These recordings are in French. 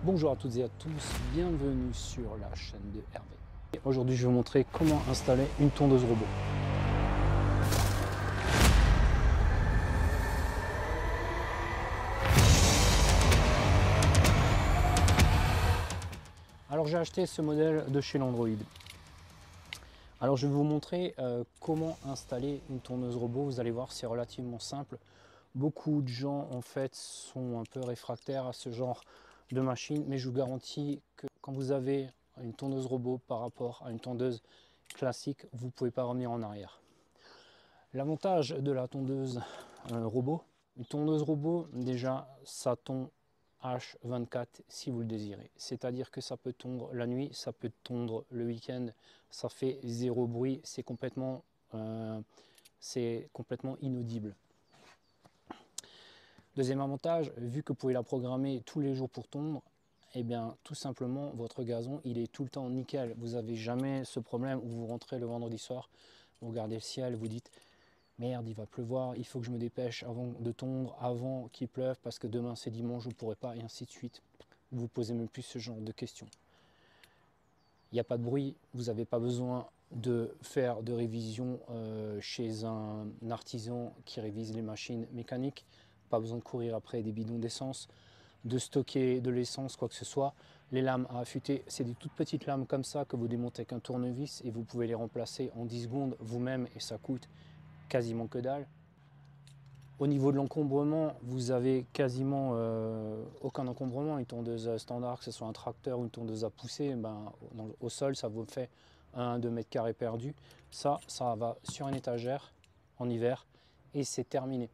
Bonjour à toutes et à tous, bienvenue sur la chaîne de Hervé. Aujourd'hui je vais vous montrer comment installer une tondeuse robot. Alors j'ai acheté ce modèle de chez Landroid. Alors je vais vous montrer comment installer une tondeuse robot. Vous allez voir, c'est relativement simple. Beaucoup de gens en fait sont un peu réfractaires à ce genre de machine, mais je vous garantis que quand vous avez une tondeuse robot par rapport à une tondeuse classique, vous ne pouvez pas revenir en arrière. L'avantage de la tondeuse robot, une tondeuse robot, déjà ça tond H24 si vous le désirez. C'est-à-dire que ça peut tondre la nuit, ça peut tondre le week-end, ça fait zéro bruit, c'est complètement inaudible. Deuxième avantage, vu que vous pouvez la programmer tous les jours pour tondre, eh bien tout simplement votre gazon il est tout le temps nickel. Vous n'avez jamais ce problème où vous rentrez le vendredi soir, vous regardez le ciel, vous dites merde il va pleuvoir, il faut que je me dépêche avant de tondre, avant qu'il pleuve parce que demain c'est dimanche, je ne pourrai pas et ainsi de suite. Vous ne posez même plus ce genre de questions. Il n'y a pas de bruit, vous n'avez pas besoin de faire de révision chez un artisan qui révise les machines mécaniques. Pas besoin de courir après des bidons d'essence, de stocker de l'essence, quoi que ce soit. Les lames à affûter, c'est des toutes petites lames comme ça que vous démontez avec un tournevis et vous pouvez les remplacer en 10 secondes vous-même et ça coûte quasiment que dalle. Au niveau de l'encombrement, vous avez quasiment aucun encombrement. Une tondeuse standard, que ce soit un tracteur ou une tondeuse à pousser, au sol, ça vous fait 1-2 mètres carrés perdus. Ça va sur une étagère en hiver et c'est terminé.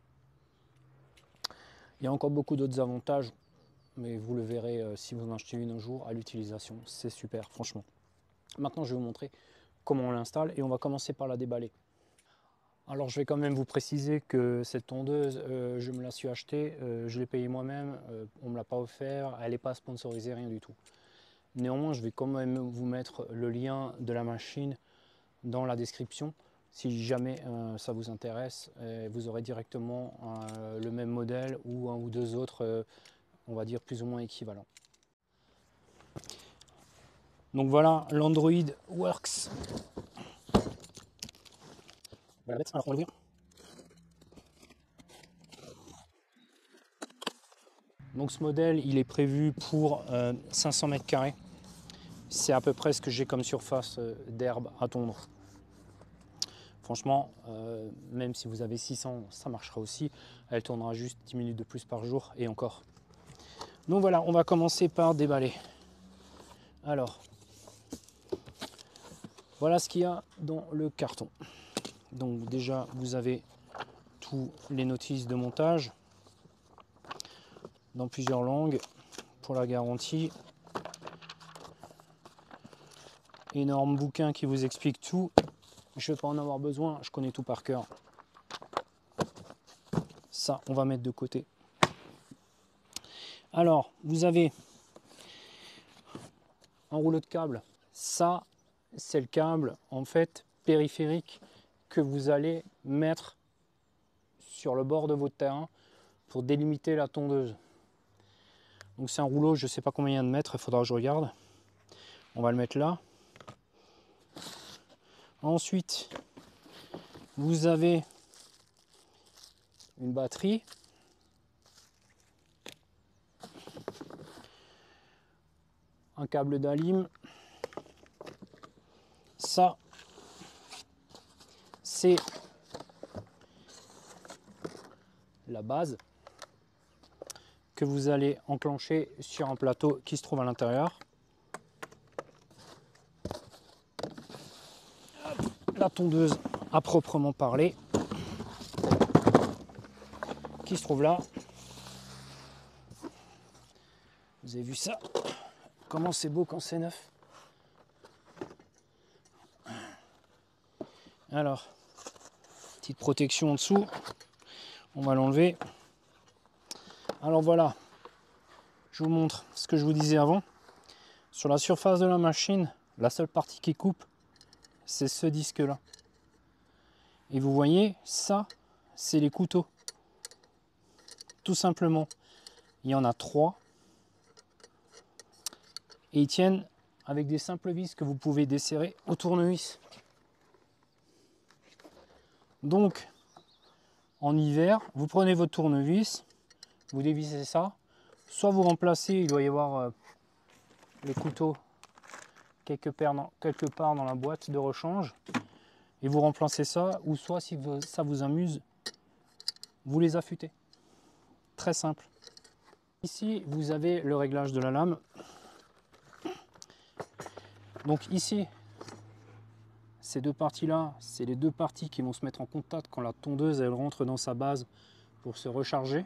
Il y a encore beaucoup d'autres avantages, mais vous le verrez si vous en achetez une un jour à l'utilisation. C'est super, franchement. Maintenant, je vais vous montrer comment on l'installe et on va commencer par la déballer. Alors, je vais quand même vous préciser que cette tondeuse, je me la suis achetée, je l'ai payée moi-même, on ne me l'a pas offert, elle n'est pas sponsorisée, rien du tout. Néanmoins, je vais quand même vous mettre le lien de la machine dans la description. Si jamais ça vous intéresse, vous aurez directement le même modèle ou un ou deux autres, on va dire plus ou moins équivalents. Donc voilà, l'Android Works. Voilà, alors on va l'ouvrir. Donc ce modèle, il est prévu pour 500 mètres carrés. C'est à peu près ce que j'ai comme surface d'herbe à tondre. Franchement, même si vous avez 600, ça marchera aussi. Elle tournera juste 10 minutes de plus par jour et encore. Donc voilà, on va commencer par déballer. Alors, voilà ce qu'il y a dans le carton. Donc déjà, vous avez tous les notices de montage dans plusieurs langues pour la garantie. Énorme bouquin qui vous explique tout. Je ne vais pas en avoir besoin, je connais tout par cœur. Ça, on va mettre de côté. Alors, vous avez un rouleau de câble. Ça, c'est le câble en fait périphérique que vous allez mettre sur le bord de votre terrain pour délimiter la tondeuse. Donc c'est un rouleau, je ne sais pas combien il y a de mètres, il faudra que je regarde. On va le mettre là. Ensuite, vous avez une batterie. Un câble d'alim. Ça, c'est la base que vous allez enclencher sur un plateau qui se trouve à l'intérieur. La tondeuse à proprement parler qui se trouve là. Vous avez vu ça? Comment c'est beau quand c'est neuf. Alors, petite protection en dessous. On va l'enlever. Alors voilà, je vous montre ce que je vous disais avant. Sur la surface de la machine, la seule partie qui coupe, c'est ce disque-là. Et vous voyez, ça, c'est les couteaux. Tout simplement. Il y en a 3. et ils tiennent avec des simples vis que vous pouvez desserrer au tournevis. Donc en hiver, vous prenez votre tournevis, vous dévissez ça, soit vous remplacez, il doit y avoir les couteaux quelque part dans la boîte de rechange, et vous remplacez ça, ou soit si ça vous amuse, vous les affûtez. Très simple. Ici, vous avez le réglage de la lame. Donc ici, ces deux parties-là, c'est les deux parties qui vont se mettre en contact quand la tondeuse elle rentre dans sa base pour se recharger.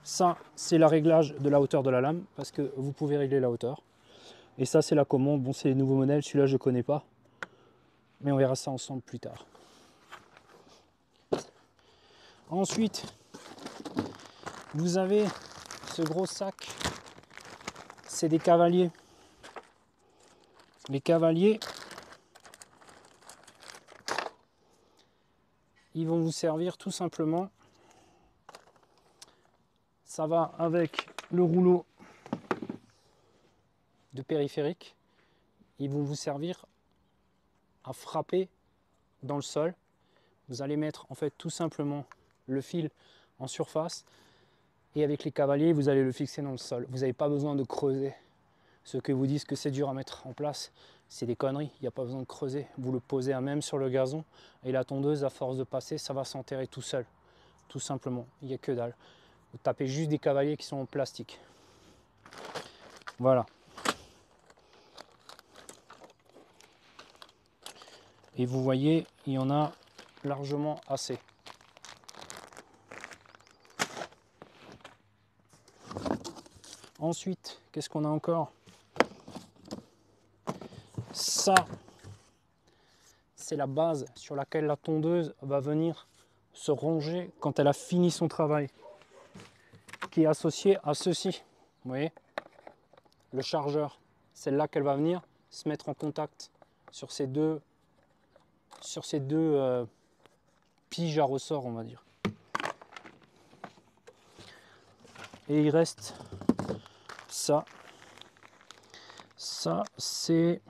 Ça, c'est le réglage de la hauteur de la lame, parce que vous pouvez régler la hauteur. Et ça, c'est la commande. Bon, c'est les nouveaux modèles. Celui-là, je ne connais pas. Mais on verra ça ensemble plus tard. Ensuite, vous avez ce gros sac. C'est des cavaliers. Les cavaliers, ils vont vous servir tout simplement. Ça va avec le rouleau de périphérique. Ils vont vous servir à frapper dans le sol. Vous allez mettre en fait tout simplement le fil en surface et avec les cavaliers vous allez le fixer dans le sol. Vous n'avez pas besoin de creuser. Ceux qui vous disent que c'est dur à mettre en place, c'est des conneries. Il n'y a pas besoin de creuser. Vous le posez à même sur le gazon et la tondeuse, à force de passer, ça va s'enterrer tout seul. Tout simplement, il n'y a que dalle. Vous tapez juste des cavaliers qui sont en plastique. Voilà. Et vous voyez, il y en a largement assez. Ensuite, qu'est-ce qu'on a encore? Ça, c'est la base sur laquelle la tondeuse va venir se ranger quand elle a fini son travail, qui est associé à ceci. Vous voyez, le chargeur, c'est là qu'elle va venir se mettre en contact sur ces deux piges à ressort, on va dire. Et il reste ça. Ça, c'est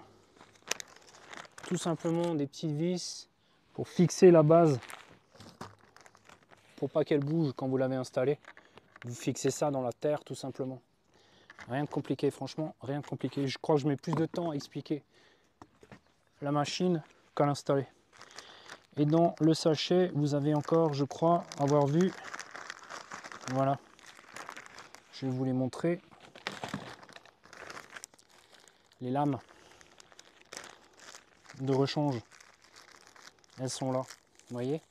tout simplement des petites vis pour fixer la base, pour pas qu'elle bouge quand vous l'avez installée. Vous fixez ça dans la terre tout simplement. Rien de compliqué, franchement, rien de compliqué. Je crois que je mets plus de temps à expliquer la machine qu'à l'installer. Et dans le sachet, vous avez encore, je crois, avoir vu, voilà, je vais vous les montrer, les lames de rechange. Elles sont là, vous voyez.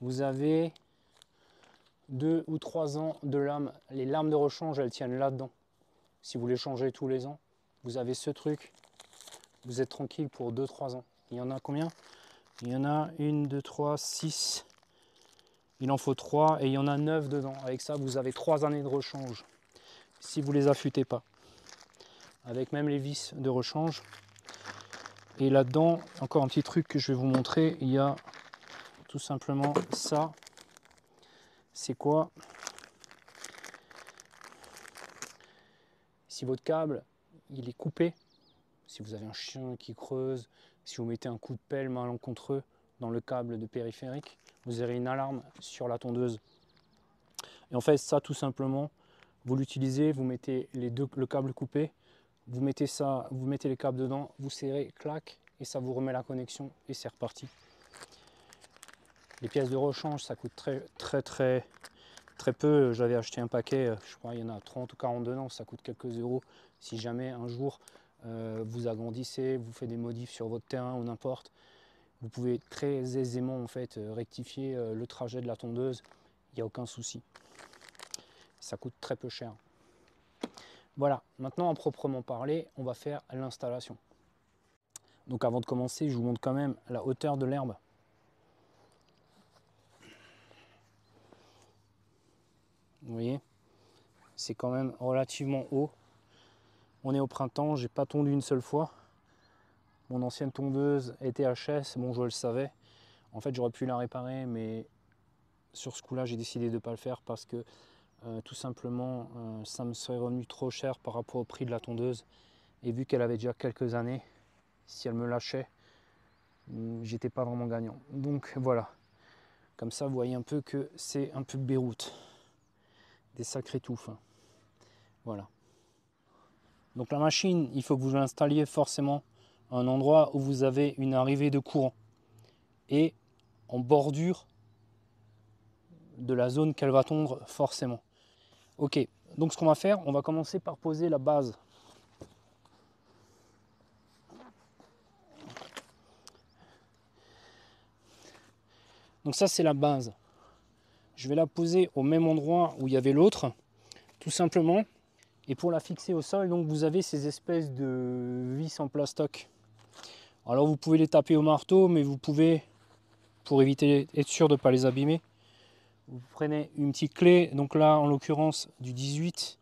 Vous avez 2 ou 3 ans de lames. Les lames de rechange, elles tiennent là-dedans. Si vous les changez tous les ans, vous avez ce truc. Vous êtes tranquille pour 2-3 ans. Il y en a combien? Il y en a 1, 2, 3, 6. Il en faut 3 et il y en a 9 dedans. Avec ça, vous avez 3 années de rechange. Si vous les affûtez pas. Avec même les vis de rechange. Et là-dedans, encore un petit truc que je vais vous montrer. Il y a tout simplement ça. C'est quoi? Si votre câble il est coupé, si vous avez un chien qui creuse, si vous mettez un coup de pelle malencontreux dans le câble de périphérique, vous aurez une alarme sur la tondeuse. Et en fait, ça tout simplement, vous l'utilisez, vous mettez le câble coupé, vous mettez les câbles dedans, vous serrez, clac, et ça vous remet la connexion et c'est reparti. Les pièces de rechange, ça coûte très peu. J'avais acheté un paquet, je crois il y en a 30 ou 40 dedans, ça coûte quelques euros. Si jamais un jour vous agrandissez, vous faites des modifs sur votre terrain ou n'importe, vous pouvez très aisément en fait rectifier le trajet de la tondeuse, il n'y a aucun souci. Ça coûte très peu cher. Voilà, maintenant à proprement parler, on va faire l'installation. Donc avant de commencer, je vous montre quand même la hauteur de l'herbe. Vous voyez, c'est quand même relativement haut. On est au printemps, j'ai pas tondu une seule fois. Mon ancienne tondeuse était HS, bon je le savais. En fait j'aurais pu la réparer, mais sur ce coup-là j'ai décidé de ne pas le faire parce que Tout simplement, ça me serait revenu trop cher par rapport au prix de la tondeuse. Et vu qu'elle avait déjà quelques années, si elle me lâchait, j'étais pas vraiment gagnant. Donc voilà, comme ça vous voyez un peu que c'est un peu Beyrouth, des sacrés touffes, hein. Voilà. Donc la machine, il faut que vous l'installiez forcément à un endroit où vous avez une arrivée de courant et en bordure de la zone qu'elle va tondre forcément. Ok, donc ce qu'on va faire, on va commencer par poser la base. Donc ça c'est la base. Je vais la poser au même endroit où il y avait l'autre, tout simplement. Et pour la fixer au sol, donc vous avez ces espèces de vis en plastoc. Alors vous pouvez les taper au marteau, mais vous pouvez, pour éviter être sûr de ne pas les abîmer, vous prenez une petite clé, donc là en l'occurrence du 18,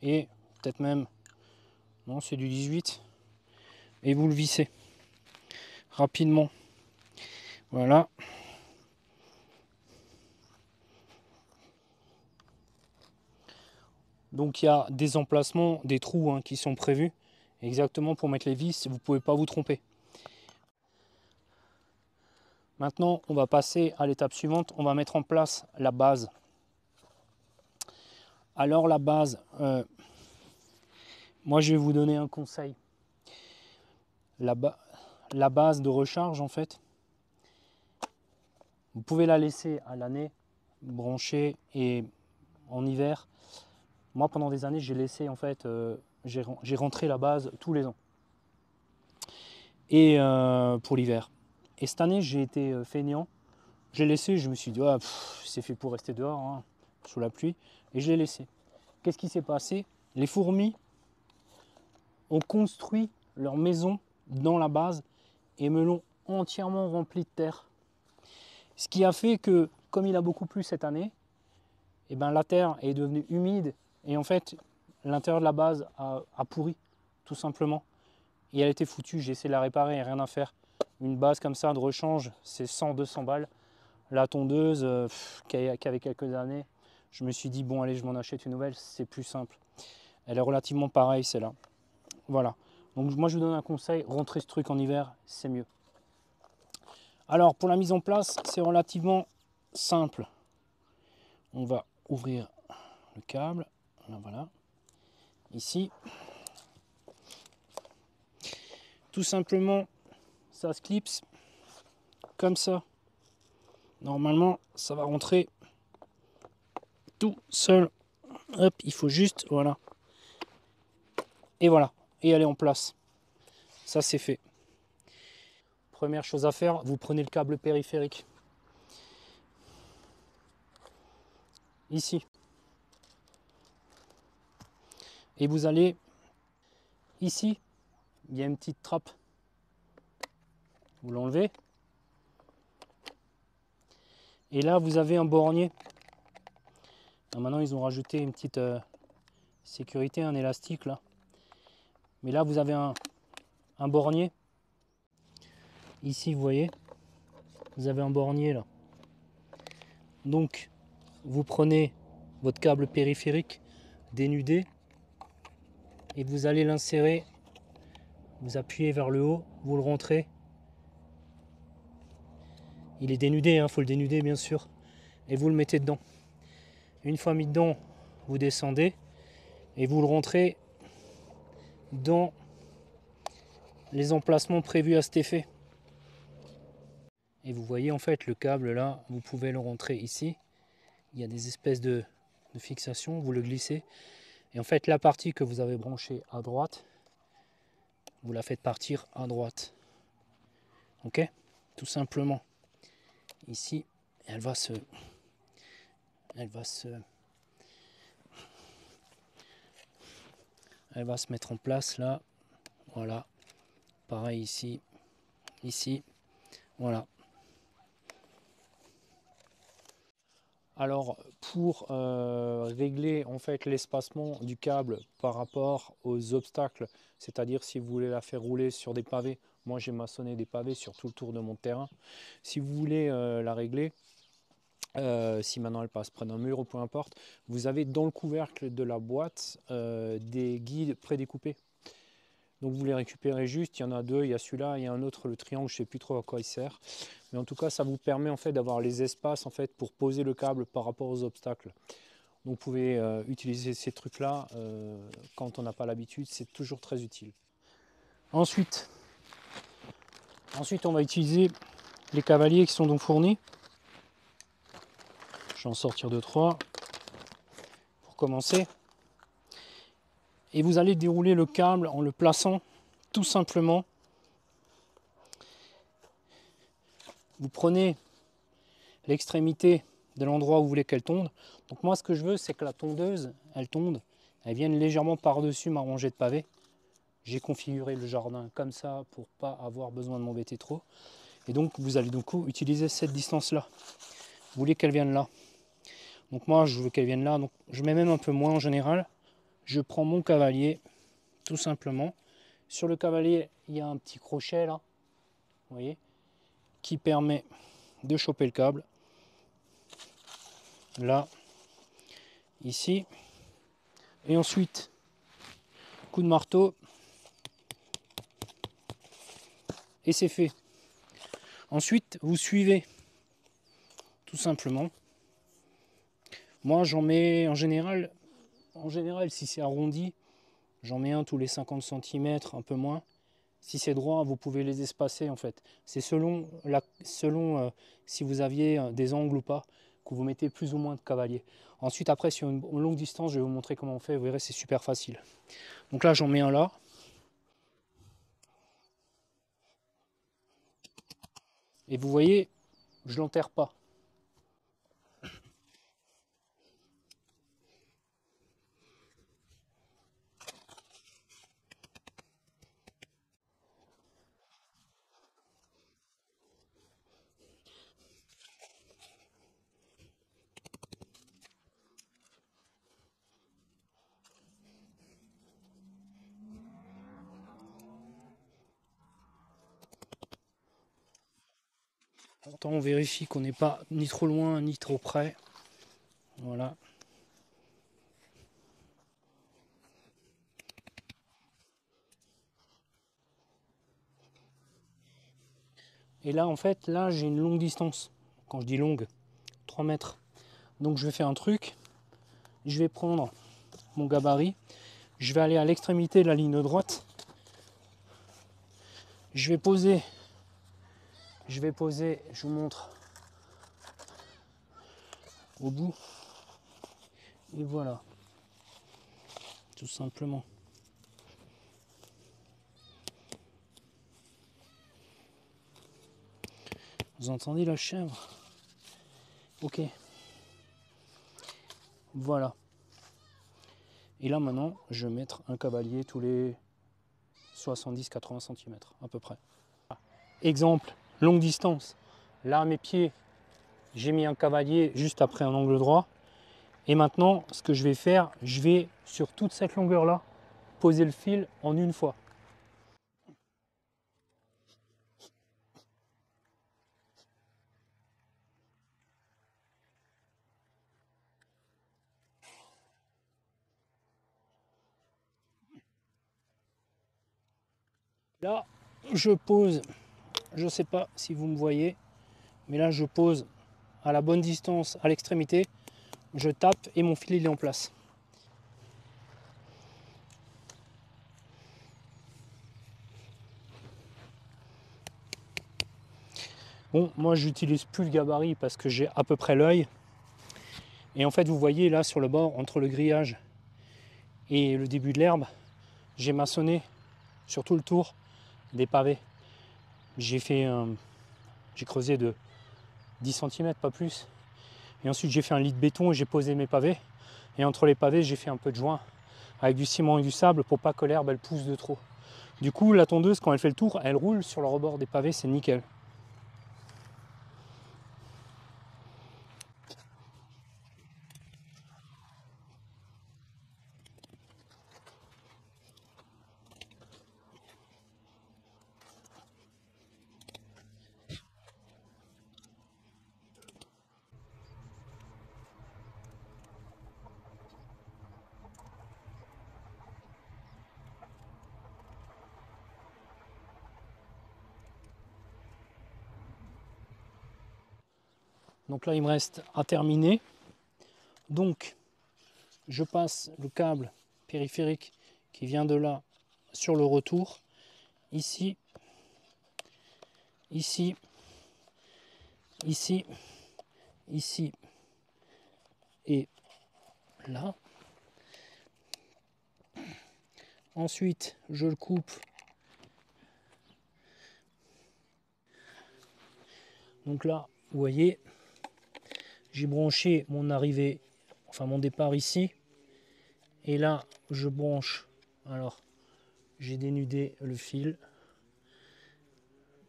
et peut-être même, non c'est du 18, et vous le vissez rapidement. Voilà. Donc il y a des emplacements, des trous qui sont prévus exactement pour mettre les vis, vous ne pouvez pas vous tromper. Maintenant, on va passer à l'étape suivante, on va mettre en place la base. Alors la base, moi je vais vous donner un conseil. La base de recharge en fait, vous pouvez la laisser à l'année, branchée et en hiver. Moi pendant des années j'ai laissé en fait, j'ai rentré la base tous les ans. Et pour l'hiver. Et cette année j'ai été feignant. J'ai laissé, je me suis dit, ah, c'est fait pour rester dehors, hein, sous la pluie. Et je l'ai laissé. Qu'est-ce qui s'est passé? Les fourmis ont construit leur maison dans la base et me l'ont entièrement rempli de terre. Ce qui a fait que, comme il a beaucoup plu cette année, eh ben, la terre est devenue humide et en fait, l'intérieur de la base a pourri, tout simplement. Et elle était foutue, j'ai essayé de la réparer, il n'y a rien à faire. Une base comme ça de rechange, c'est 100-200 balles. La tondeuse, qui avait quelques années, je me suis dit, bon allez, je m'en achète une nouvelle, c'est plus simple. Elle est relativement pareille, celle-là. Voilà. Donc moi, je vous donne un conseil, rentrer ce truc en hiver, c'est mieux. Alors, pour la mise en place, c'est relativement simple. On va ouvrir le câble. Là, voilà. Ici. Tout simplement, ça se clipse comme ça. Normalement, ça va rentrer tout seul. Hop, il faut juste, voilà. Et voilà, et elle est en place. Ça, c'est fait. Première chose à faire, vous prenez le câble périphérique. Ici. Et vous allez ici, il y a une petite trappe. Vous l'enlevez. Et là, vous avez un bornier. Alors maintenant, ils ont rajouté une petite sécurité, un élastique là. Mais là, vous avez un bornier. Ici, vous voyez, vous avez un bornier là. Donc, vous prenez votre câble périphérique dénudé et vous allez l'insérer. Vous appuyez vers le haut, vous le rentrez. Il est dénudé, il faut le dénuder bien sûr. Et vous le mettez dedans. Une fois mis dedans, vous descendez et vous le rentrez dans les emplacements prévus à cet effet. Et vous voyez en fait le câble là, vous pouvez le rentrer ici. Il y a des espèces de fixation, vous le glissez. Et en fait la partie que vous avez branchée à droite, vous la faites partir à droite. Ok? Tout simplement. Ici, elle va se mettre en place là. Voilà. Pareil ici. Ici. Voilà. Alors pour régler en fait l'espacement du câble par rapport aux obstacles, c'est-à-dire si vous voulez la faire rouler sur des pavés, moi j'ai maçonné des pavés sur tout le tour de mon terrain. Si vous voulez la régler, si maintenant elle passe près d'un mur ou peu importe, vous avez dans le couvercle de la boîte des guides prédécoupés. Donc vous les récupérez juste, il y en a deux, il y a celui-là, il y a un autre, le triangle, je ne sais plus trop à quoi il sert. Mais en tout cas, ça vous permet en fait d'avoir les espaces en fait pour poser le câble par rapport aux obstacles. Donc vous pouvez utiliser ces trucs-là quand on n'a pas l'habitude, c'est toujours très utile. Ensuite, on va utiliser les cavaliers qui sont donc fournis. Je vais en sortir 2-3 pour commencer. Et vous allez dérouler le câble en le plaçant tout simplement. Vous prenez l'extrémité de l'endroit où vous voulez qu'elle tonde. Donc moi ce que je veux c'est que la tondeuse, elle tonde, elle vienne légèrement par-dessus ma rangée de pavés. J'ai configuré le jardin comme ça pour pas avoir besoin de m'embêter trop. Et donc vous allez donc utiliser cette distance-là. Vous voulez qu'elle vienne là. Donc moi je veux qu'elle vienne là, donc je mets même un peu moins en général. Je prends mon cavalier, tout simplement. Sur le cavalier, il y a un petit crochet là, vous voyez, qui permet de choper le câble. Là, ici. Et ensuite, coup de marteau. Et c'est fait. Ensuite, vous suivez, tout simplement. Moi, j'en mets en général si c'est arrondi, j'en mets un tous les 50 cm, un peu moins. Si c'est droit, vous pouvez les espacer en fait. C'est selon si vous aviez des angles ou pas, que vous mettez plus ou moins de cavaliers. Ensuite, après, sur une longue distance, je vais vous montrer comment on fait. Vous verrez, c'est super facile. Donc là, j'en mets un là. Et vous voyez, je l'enterre pas. Pourtant, on vérifie qu'on n'est pas ni trop loin ni trop près. Voilà. Et là, en fait, là, j'ai une longue distance. Quand je dis longue, 3 mètres. Donc, je vais faire un truc. Je vais prendre mon gabarit. Je vais aller à l'extrémité de la ligne droite. Je vais poser, je vous montre au bout. Et voilà. Tout simplement. Vous entendez la chèvre? Ok. Voilà. Et là maintenant, je vais mettre un cavalier tous les 70-80 cm à peu près. Exemple, longue distance. Là, à mes pieds, j'ai mis un cavalier juste après un angle droit. Et maintenant, ce que je vais faire, je vais sur toute cette longueur-là, poser le fil en une fois. Là, je pose, je ne sais pas si vous me voyez, mais là, je pose à la bonne distance à l'extrémité. Je tape et mon fil il est en place. Bon, moi j'utilise plus le gabarit parce que j'ai à peu près l'œil. Et en fait, vous voyez là sur le bord, entre le grillage et le début de l'herbe, j'ai maçonné sur tout le tour des pavés. J'ai creusé de 10 cm, pas plus. Et ensuite j'ai fait un lit de béton et j'ai posé mes pavés. Et entre les pavés, j'ai fait un peu de joint avec du ciment et du sable pour pas que l'herbe elle pousse de trop. Du coup, la tondeuse, quand elle fait le tour, elle roule sur le rebord des pavés, c'est nickel. Donc là, il me reste à terminer. Donc, je passe le câble périphérique qui vient de là sur le retour. Ici, ici, ici, ici et là. Ensuite, je le coupe. Donc là, vous voyez, j'ai branché mon arrivée, enfin mon départ ici. Et là, je branche. Alors, j'ai dénudé le fil.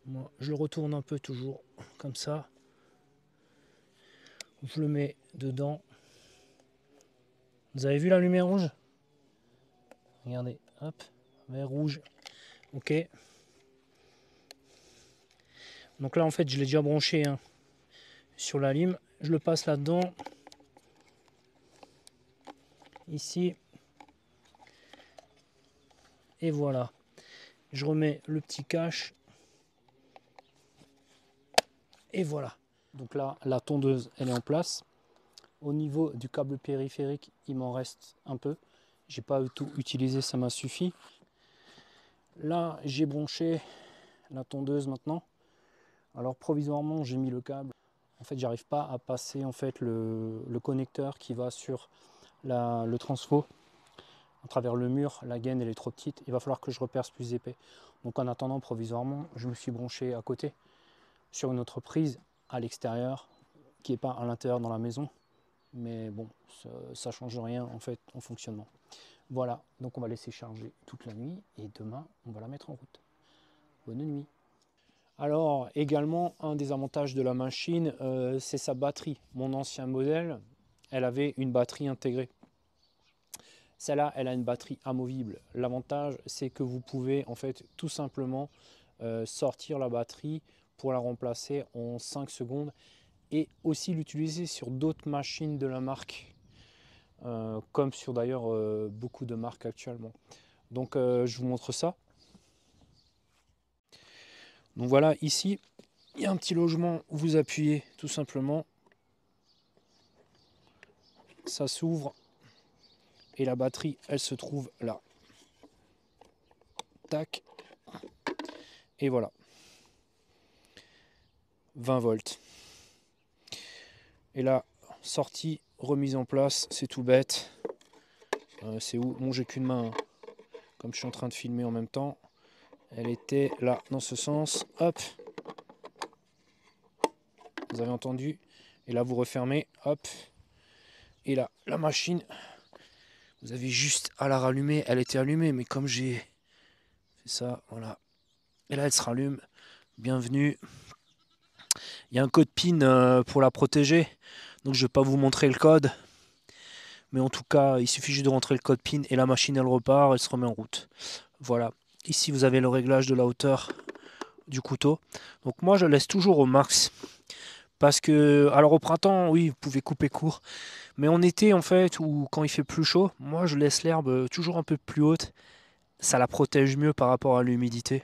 Moi, je le retourne un peu toujours comme ça. Je le mets dedans. Vous avez vu la lumière rouge? Regardez, hop, vert rouge. Ok. Donc là, en fait, je l'ai déjà branché hein, sur la lime. Je le passe là-dedans. Ici. Et voilà. Je remets le petit cache. Et voilà. Donc là, la tondeuse, elle est en place. Au niveau du câble périphérique, il m'en reste un peu. J'ai pas tout utilisé, ça m'a suffi. Là, j'ai branché la tondeuse maintenant. Alors provisoirement, j'ai mis le câble. En fait, j'arrive pas à passer en fait le connecteur qui va sur le transfo à travers le mur. La gaine elle est trop petite. Il va falloir que je reperce plus épais. Donc en attendant, provisoirement, je me suis branché à côté sur une autre prise à l'extérieur qui n'est pas à l'intérieur dans la maison. Mais bon, ça ne change rien en fait en fonctionnement. Voilà, donc on va laisser charger toute la nuit et demain on va la mettre en route. Bonne nuit. Alors également un des avantages de la machine c'est sa batterie. Mon ancien modèle elle avait une batterie intégrée. Celle-là elle a une batterie amovible. L'avantage c'est que vous pouvez en fait tout simplement sortir la batterie pour la remplacer en 5 secondes et aussi l'utiliser sur d'autres machines de la marque. Comme sur d'ailleurs beaucoup de marques actuellement. Donc je vous montre ça. Donc voilà, ici, il y a un petit logement où vous appuyez tout simplement. Ça s'ouvre et la batterie, elle se trouve là. Tac. Et voilà. 20 volts. Et là, sortie, remise en place, c'est tout bête. C'est où? Bon, j'ai qu'une main, hein. Comme je suis en train de filmer en même temps. Elle était là, dans ce sens. Hop. Vous avez entendu? Et là, vous refermez. Hop. Et là, la machine, vous avez juste à la rallumer. Elle était allumée, mais comme j'ai fait ça, voilà. Et là, elle se rallume. Bienvenue. Il y a un code PIN pour la protéger. Donc, je ne vais pas vous montrer le code. Mais en tout cas, il suffit juste de rentrer le code PIN et la machine, elle repart. Elle se remet en route. Voilà. Ici, vous avez le réglage de la hauteur du couteau. Donc, moi, je laisse toujours au max. Parce que, alors au printemps, oui, vous pouvez couper court. Mais en été, en fait, ou quand il fait plus chaud, moi, je laisse l'herbe toujours un peu plus haute. Ça la protège mieux par rapport à l'humidité.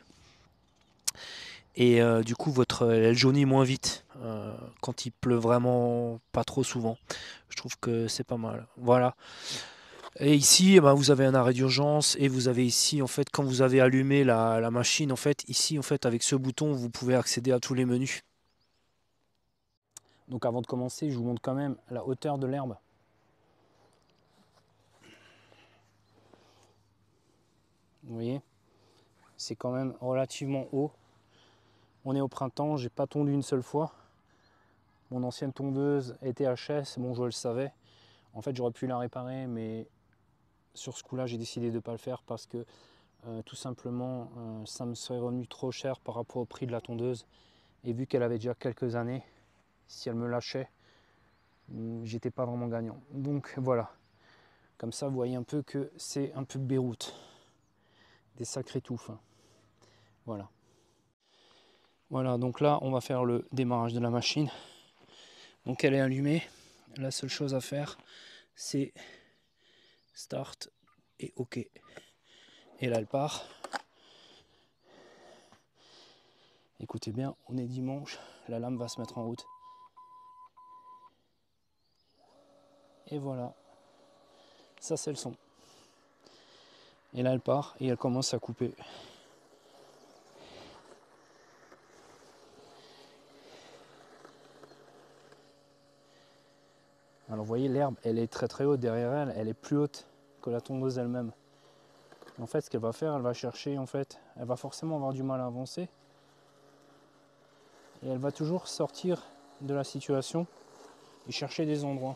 Et du coup, elle jaunit moins vite quand il pleut vraiment pas trop souvent. Je trouve que c'est pas mal. Voilà. Et ici, eh ben, vous avez un arrêt d'urgence et vous avez ici, en fait, quand vous avez allumé la machine, en fait, ici, en fait, avec ce bouton, vous pouvez accéder à tous les menus. Donc avant de commencer, je vous montre quand même la hauteur de l'herbe. Vous voyez, c'est quand même relativement haut. On est au printemps, j'ai pas tondu une seule fois. Mon ancienne tondeuse était HS, bon je le savais. En fait j'aurais pu la réparer, mais sur ce coup-là j'ai décidé de ne pas le faire parce que tout simplement ça me serait revenu trop cher par rapport au prix de la tondeuse. Et vu qu'elle avait déjà quelques années, si elle me lâchait, j'étais pas vraiment gagnant. Donc voilà, comme ça vous voyez un peu que c'est un peu Beyrouth. Des sacrés touffes. Voilà. Voilà, donc là on va faire le démarrage de la machine. Donc elle est allumée. La seule chose à faire c'est start et OK. Et là elle part. Écoutez bien, on est dimanche, la lame va se mettre en route. Et voilà, ça c'est le son. Et là elle part et elle commence à couper. Alors vous voyez, l'herbe elle est très très haute derrière elle, elle est plus haute que la tondeuse elle-même. En fait ce qu'elle va faire, elle va chercher, en fait, elle va forcément avoir du mal à avancer. Et elle va toujours sortir de la situation et chercher des endroits.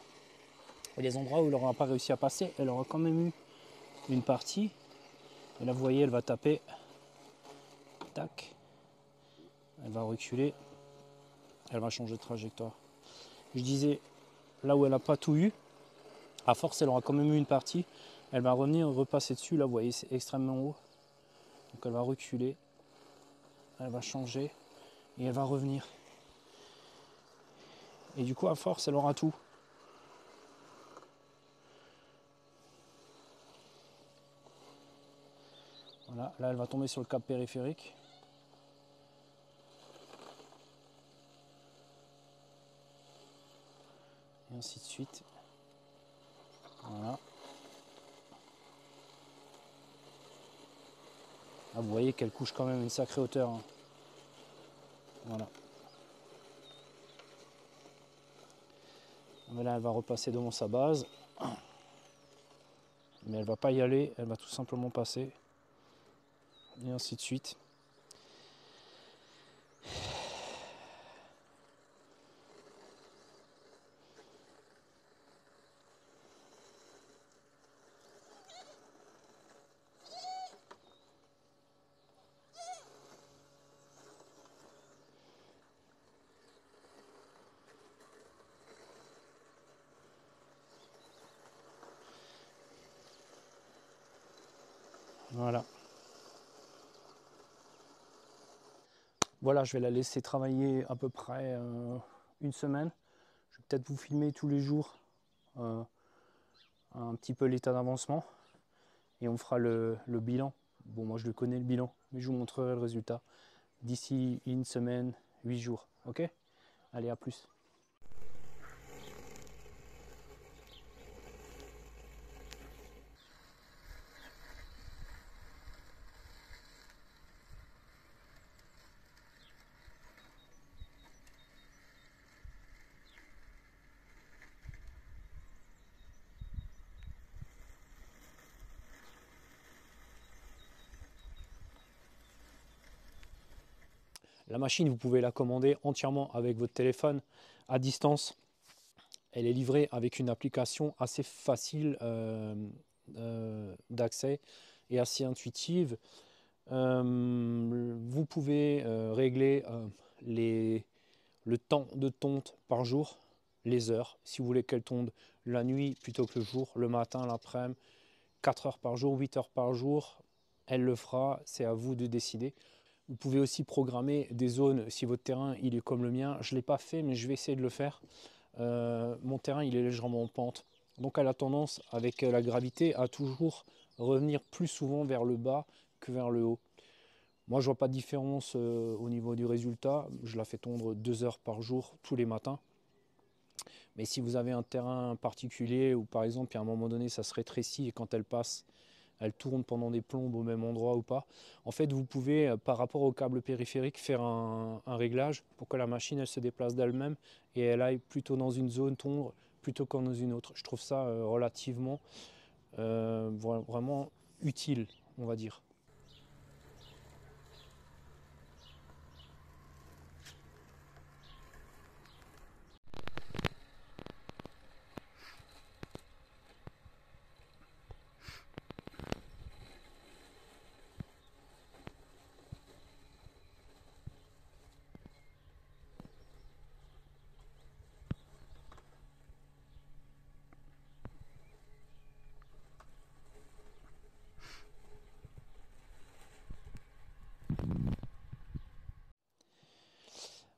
Et les endroits où elle n'aura pas réussi à passer, elle aura quand même eu une partie. Et là vous voyez, elle va taper. Tac. Elle va reculer. Elle va changer de trajectoire. Je disais, là où elle n'a pas tout eu, à force elle aura quand même eu une partie. Elle va revenir repasser dessus. Là vous voyez, c'est extrêmement haut. Donc elle va reculer. Elle va changer. Et elle va revenir. Et du coup, à force, elle aura tout. Voilà, là, elle va tomber sur le câble périphérique. Et ainsi de suite. Voilà. Là, vous voyez qu'elle couche quand même une sacrée hauteur. Hein. Voilà. Mais là, elle va repasser devant sa base. Mais elle ne va pas y aller, elle va tout simplement passer. Et ainsi de suite. Voilà. Voilà, je vais la laisser travailler à peu près une semaine. Je vais peut-être vous filmer tous les jours un petit peu l'état d'avancement. Et on fera le bilan. Bon, moi je le connais le bilan, mais je vous montrerai le résultat d'ici une semaine, 8 jours. Ok? Allez, à plus. La machine, vous pouvez la commander entièrement avec votre téléphone à distance. Elle est livrée avec une application assez facile d'accès et assez intuitive. Vous pouvez régler le temps de tonte par jour, les heures, si vous voulez qu'elle tonde la nuit plutôt que le jour, le matin, l'après-midi, 4 heures par jour, 8 heures par jour, elle le fera, c'est à vous de décider. Vous pouvez aussi programmer des zones si votre terrain il est comme le mien. Je ne l'ai pas fait, mais je vais essayer de le faire. Mon terrain il est légèrement en pente. Donc elle a tendance, avec la gravité, à toujours revenir plus souvent vers le bas que vers le haut. Moi, je ne vois pas de différence au niveau du résultat. Je la fais tondre 2 heures par jour, tous les matins. Mais si vous avez un terrain particulier où, par exemple, à un moment donné, ça se rétrécit et quand elle passe, elle tourne pendant des plombes au même endroit ou pas. En fait, vous pouvez, par rapport au câble périphérique, faire un réglage pour que la machine elle se déplace d'elle-même et elle aille plutôt dans une zone tondre plutôt que dans une autre. Je trouve ça relativement vraiment utile, on va dire.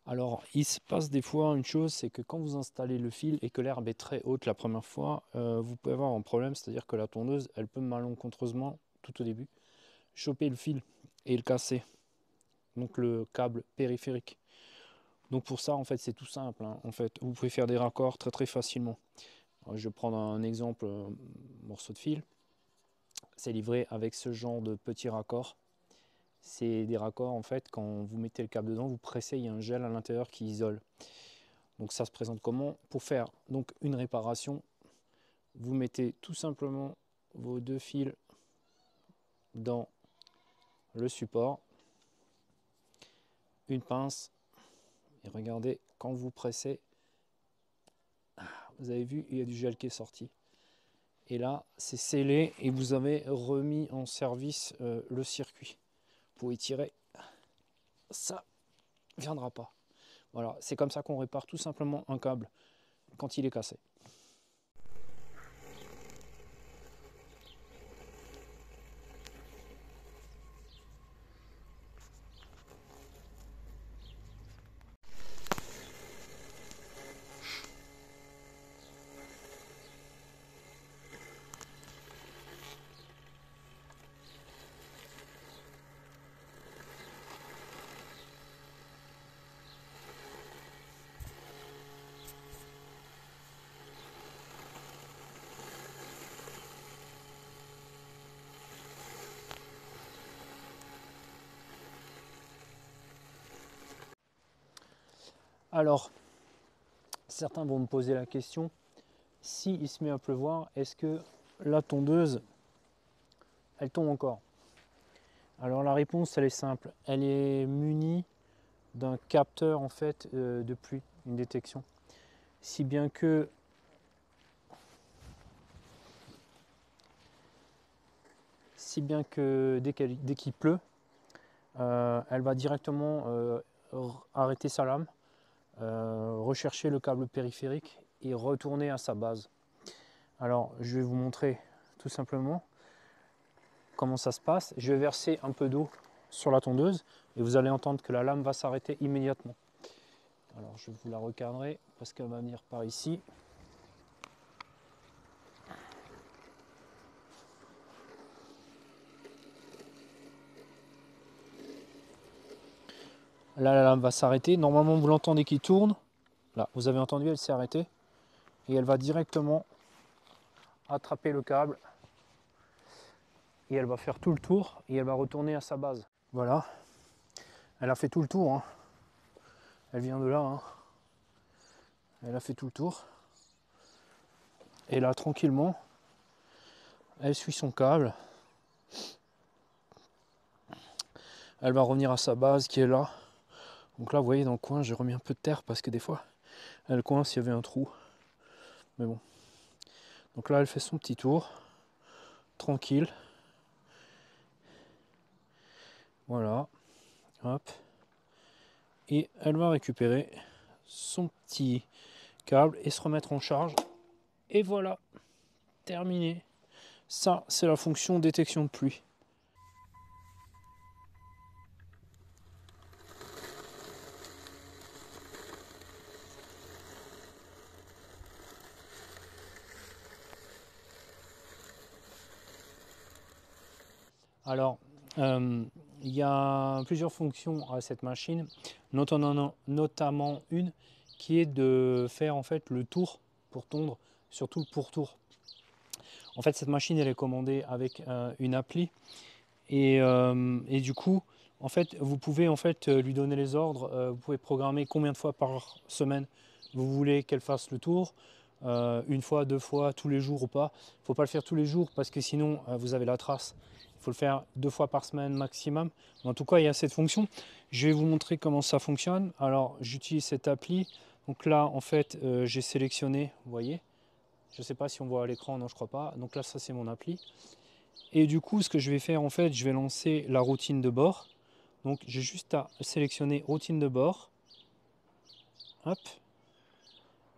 Alors, il se passe des fois une chose, c'est que quand vous installez le fil et que l'herbe est très haute la première fois, vous pouvez avoir un problème, c'est-à-dire que la tondeuse, elle peut malencontreusement, tout au début, choper le fil et le casser, donc le câble périphérique. Donc pour ça, en fait, c'est tout simple. Hein. En fait, vous pouvez faire des raccords très très facilement. Alors, je vais prendre un exemple, morceau de fil. C'est livré avec ce genre de petits raccords. C'est des raccords, en fait, quand vous mettez le câble dedans, vous pressez, il y a un gel à l'intérieur qui isole. Donc ça se présente comment? Pour faire donc une réparation, vous mettez tout simplement vos deux fils dans le support, une pince, et regardez, quand vous pressez, vous avez vu, il y a du gel qui est sorti. Et là, c'est scellé et vous avez remis en service le circuit. Vous pouvez tirer, ça ne viendra pas. Voilà, c'est comme ça qu'on répare tout simplement un câble quand il est cassé. Alors, certains vont me poser la question, si il se met à pleuvoir, est-ce que la tondeuse, elle tombe encore? Alors la réponse, elle est simple. Elle est munie d'un capteur en fait de pluie, une détection. Si bien que dès qu'il pleut, elle va directement arrêter sa lame, rechercher le câble périphérique et retourner à sa base. Alors je vais vous montrer tout simplement comment ça se passe. Je vais verser un peu d'eau sur la tondeuse et vous allez entendre que la lame va s'arrêter immédiatement. Alors je vais vous la recadrer parce qu'elle va venir par ici. Là la lame va s'arrêter. Normalement vous l'entendez qui tourne. Là vous avez entendu, elle s'est arrêtée. Et elle va directement attraper le câble. Et elle va faire tout le tour et elle va retourner à sa base. Voilà. Elle a fait tout le tour. Hein. Elle vient de là. Hein. Elle a fait tout le tour. Et là tranquillement, elle suit son câble. Elle va revenir à sa base qui est là. Donc là vous voyez dans le coin j'ai remis un peu de terre parce que des fois elle coince, il y avait un trou. Mais bon. Donc là elle fait son petit tour. Tranquille. Voilà. Hop. Et elle va récupérer son petit câble et se remettre en charge. Et voilà. Terminé. Ça c'est la fonction détection de pluie. Alors, il y a plusieurs fonctions à cette machine, notamment une qui est de faire en fait le tour pour tondre, surtout le pourtour. En fait, cette machine elle est commandée avec une appli et du coup, en fait, vous pouvez en fait lui donner les ordres. Vous pouvez programmer combien de fois par semaine vous voulez qu'elle fasse le tour. Une fois, deux fois, tous les jours ou pas. Il ne faut pas le faire tous les jours parce que sinon vous avez la trace. Il faut le faire 2 fois par semaine maximum. Mais en tout cas, il y a cette fonction. Je vais vous montrer comment ça fonctionne. Alors, j'utilise cette appli. Donc là, en fait, j'ai sélectionné, vous voyez. Je ne sais pas si on voit à l'écran, non, je crois pas. Donc là, ça, c'est mon appli. Et du coup, ce que je vais faire, en fait, je vais lancer la routine de bord. Donc, j'ai juste à sélectionner routine de bord. Hop.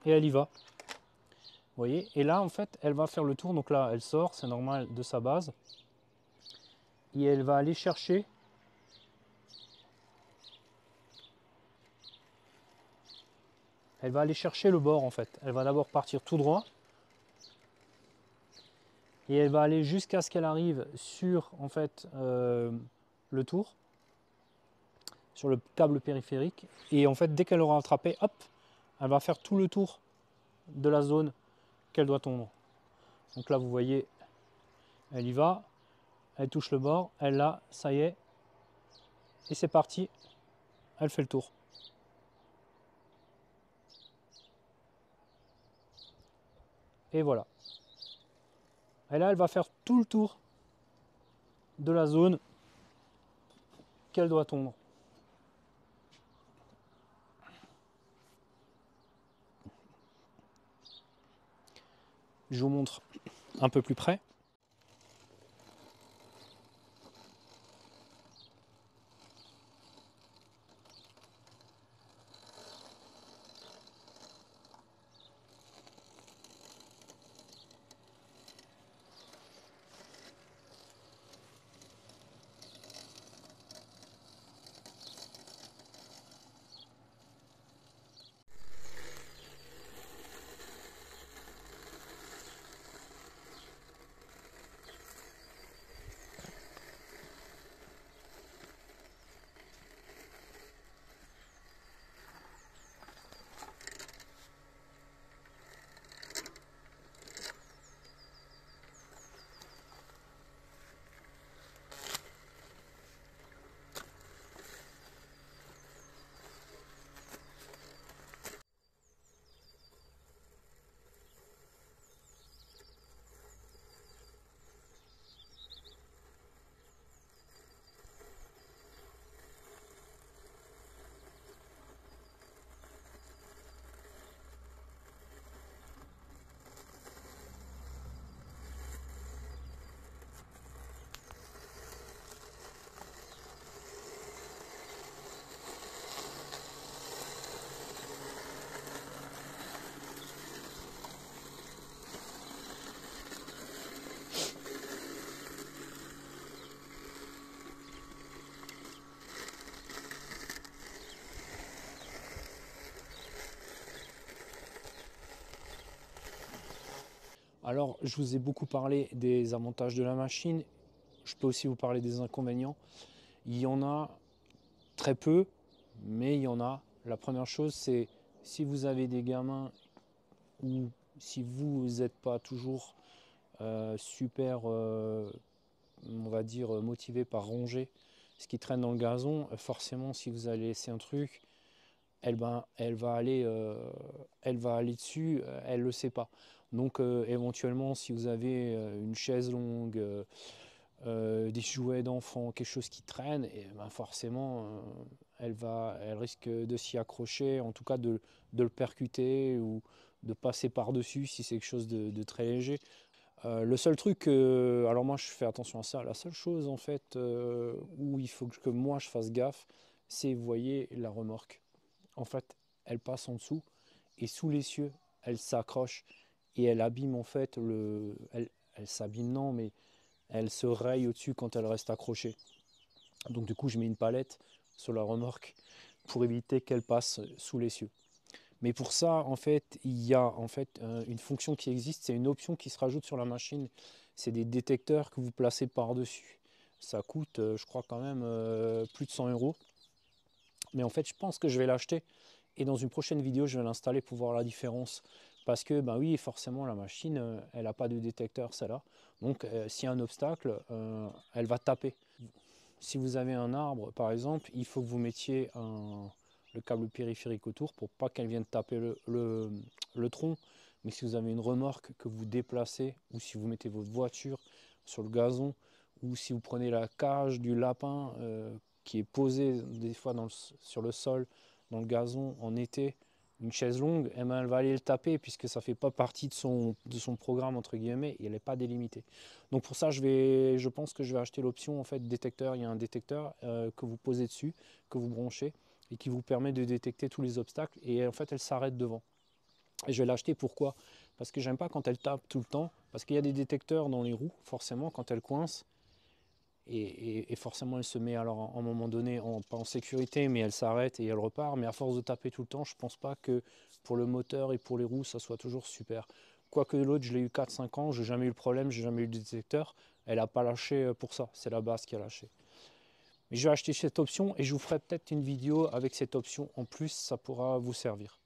Et elle y va. Vous voyez. Et là, en fait, elle va faire le tour. Donc là, elle sort, c'est normal, de sa base. Et elle va aller chercher le bord en fait. Elle va d'abord partir tout droit et elle va aller jusqu'à ce qu'elle arrive sur en fait le tour, sur le câble périphérique. Et en fait, dès qu'elle aura attrapé, hop, elle va faire tout le tour de la zone qu'elle doit tondre. Donc là, vous voyez, elle y va, elle touche le bord, elle l'a, ça y est, et c'est parti, elle fait le tour. Et voilà. Et là, elle va faire tout le tour de la zone qu'elle doit tondre. Je vous montre un peu plus près. Alors, je vous ai beaucoup parlé des avantages de la machine. Je peux aussi vous parler des inconvénients. Il y en a très peu, mais il y en a. La première chose, c'est si vous avez des gamins ou si vous n'êtes pas toujours super, on va dire, motivé par ronger ce qui traîne dans le gazon, forcément, si vous allez laisser un truc, elle va aller dessus, elle ne le sait pas. Donc éventuellement, si vous avez une chaise longue, des jouets d'enfants, quelque chose qui traîne, et ben forcément, elle risque de s'y accrocher, en tout cas de le percuter ou de passer par-dessus si c'est quelque chose de très léger. Le seul truc, alors moi je fais attention à ça, la seule chose en fait où il faut que moi je fasse gaffe, c'est, vous voyez, la remorque. En fait, elle passe en dessous et sous l'essieu, elle s'accroche et elle abîme en fait elle s'abîme non, mais elle se raye au-dessus quand elle reste accrochée. Donc du coup, je mets une palette sur la remorque pour éviter qu'elle passe sous l'essieu. Mais pour ça, en fait, il y a en fait une fonction qui existe, c'est une option qui se rajoute sur la machine. C'est des détecteurs que vous placez par-dessus. Ça coûte, je crois quand même plus de 100 euros. Mais en fait, je pense que je vais l'acheter et dans une prochaine vidéo, je vais l'installer pour voir la différence. Parce que, ben oui, forcément, la machine, elle n'a pas de détecteur, celle-là. Donc, s'il y a un obstacle, elle va taper. Si vous avez un arbre, par exemple, il faut que vous mettiez le câble périphérique autour pour pas qu'elle vienne taper le tronc. Mais si vous avez une remorque que vous déplacez, ou si vous mettez votre voiture sur le gazon, ou si vous prenez la cage du lapin qui est posée des fois sur le sol, dans le gazon en été, une chaise longue, eh ben, elle va aller le taper puisque ça ne fait pas partie de son programme entre guillemets et elle n'est pas délimitée. Donc pour ça, je pense que je vais acheter l'option en fait détecteur. Il y a un détecteur que vous posez dessus, que vous branchez et qui vous permet de détecter tous les obstacles et en fait elle s'arrête devant. Et je vais l'acheter pourquoi? Parce que j'aime pas quand elle tape tout le temps, parce qu'il y a des détecteurs dans les roues, forcément quand elle coince, et forcément elle se met alors à un moment donné pas en sécurité, mais elle s'arrête et elle repart. Mais à force de taper tout le temps, je pense pas que pour le moteur et pour les roues ça soit toujours super. Quoique l'autre, je l'ai eu 4-5 ans, j'ai jamais eu le problème, j'ai jamais eu de détecteur. Elle n'a pas lâché pour ça, c'est la base qui a lâché. Mais je vais acheter cette option et je vous ferai peut-être une vidéo avec cette option en plus, ça pourra vous servir.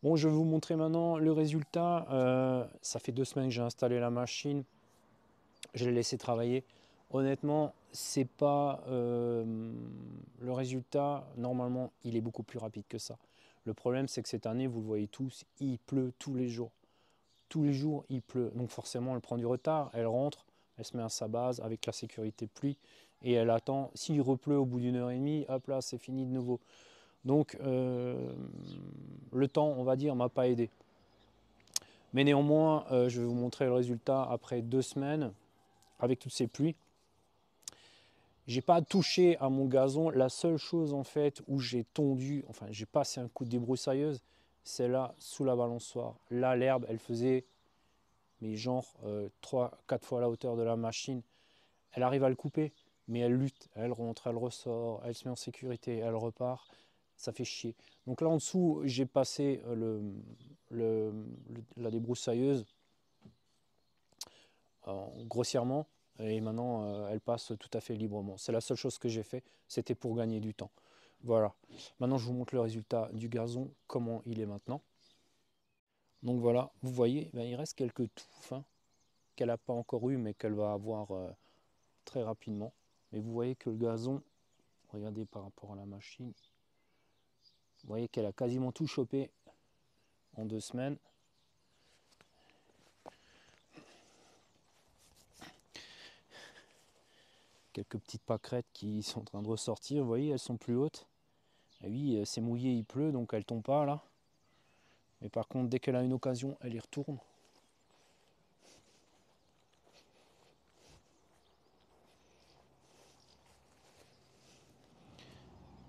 Bon, je vais vous montrer maintenant le résultat. Ça fait 2 semaines que j'ai installé la machine. Je l'ai laissé travailler. Honnêtement, c'est pas le résultat. Normalement, il est beaucoup plus rapide que ça. Le problème, c'est que cette année, vous le voyez tous, il pleut tous les jours. Tous les jours, il pleut. Donc forcément, elle prend du retard. Elle rentre, elle se met à sa base avec la sécurité pluie et elle attend. S'il repleut au bout d'1 h 30, hop là, c'est fini de nouveau. Donc le temps, on va dire, m'a pas aidé. Mais néanmoins, je vais vous montrer le résultat après 2 semaines avec toutes ces pluies. J'ai pas touché à mon gazon. La seule chose en fait où j'ai tondu, enfin j'ai passé un coup de débroussailleuse, c'est là sous la balançoire. Là l'herbe, elle faisait mais genre 3-4 fois la hauteur de la machine. Elle arrive à le couper, mais elle lutte, elle rentre, elle ressort, elle se met en sécurité, elle repart. Ça fait chier. Donc là en dessous, j'ai passé la débroussailleuse grossièrement. Et maintenant, elle passe tout à fait librement. C'est la seule chose que j'ai fait, c'était pour gagner du temps. Voilà. Maintenant, je vous montre le résultat du gazon, comment il est maintenant. Donc voilà, vous voyez, ben, il reste quelques touffes hein, qu'elle n'a pas encore eu, mais qu'elle va avoir très rapidement. Mais vous voyez que le gazon, regardez par rapport à la machine, vous voyez qu'elle a quasiment tout chopé en 2 semaines. Quelques petites pâquerettes qui sont en train de ressortir, vous voyez, elles sont plus hautes. Et oui, c'est mouillé, il pleut, donc elles ne tombent pas là. Mais par contre, dès qu'elle a une occasion, elle y retourne.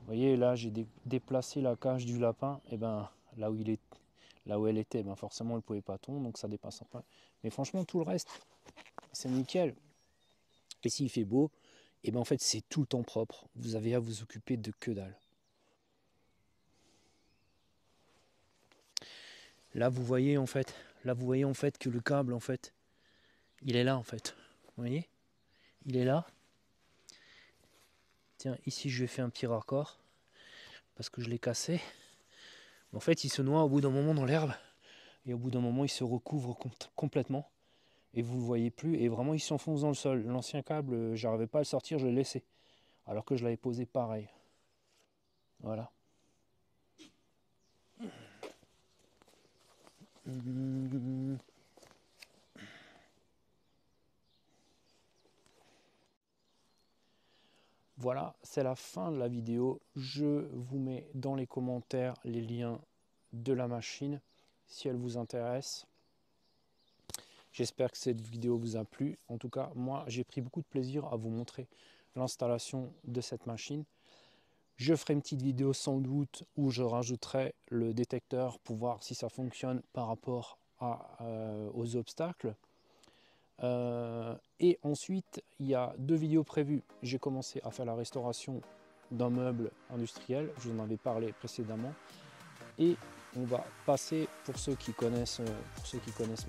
Vous voyez, là, j'ai déplacé la cage du lapin, et ben là où elle était, ben forcément, elle ne pouvait pas tomber, donc ça dépasse un peu. Mais franchement, tout le reste, c'est nickel. Et s'il fait beau, et ben en fait, c'est tout le temps propre. Vous avez à vous occuper de que dalle. Là, vous voyez en fait, que le câble, en fait, il est là, en fait. Vous voyez, il est là. Tiens, ici, je vais faire un petit raccord parce que je l'ai cassé. En fait, il se noie au bout d'un moment dans l'herbe et au bout d'un moment, il se recouvre complètement et vous le voyez plus et vraiment, il s'enfonce dans le sol. L'ancien câble, j'arrivais pas à le sortir, je l'ai laissé alors que je l'avais posé pareil. Voilà. Voilà, c'est la fin de la vidéo. Je vous mets dans les commentaires les liens de la machine si elle vous intéresse. J'espère que cette vidéo vous a plu. En tout cas, moi, j'ai pris beaucoup de plaisir à vous montrer l'installation de cette machine. Je ferai une petite vidéo sans doute où je rajouterai le détecteur pour voir si ça fonctionne par rapport aux obstacles. Et ensuite, il y a 2 vidéos prévues. J'ai commencé à faire la restauration d'un meuble industriel. Je vous en avais parlé précédemment. Et on va passer, pour ceux qui connaissent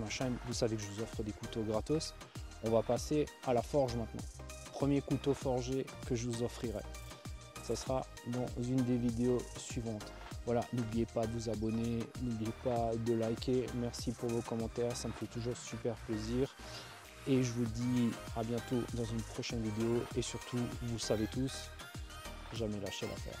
ma chaîne, vous savez que je vous offre des couteaux gratos. On va passer à la forge maintenant. Premier couteau forgé que je vous offrirai. Ça sera dans une des vidéos suivantes. Voilà, n'oubliez pas de vous abonner, n'oubliez pas de liker. Merci pour vos commentaires, ça me fait toujours super plaisir. Et je vous dis à bientôt dans une prochaine vidéo. Et surtout, vous le savez tous, jamais lâcher l'affaire.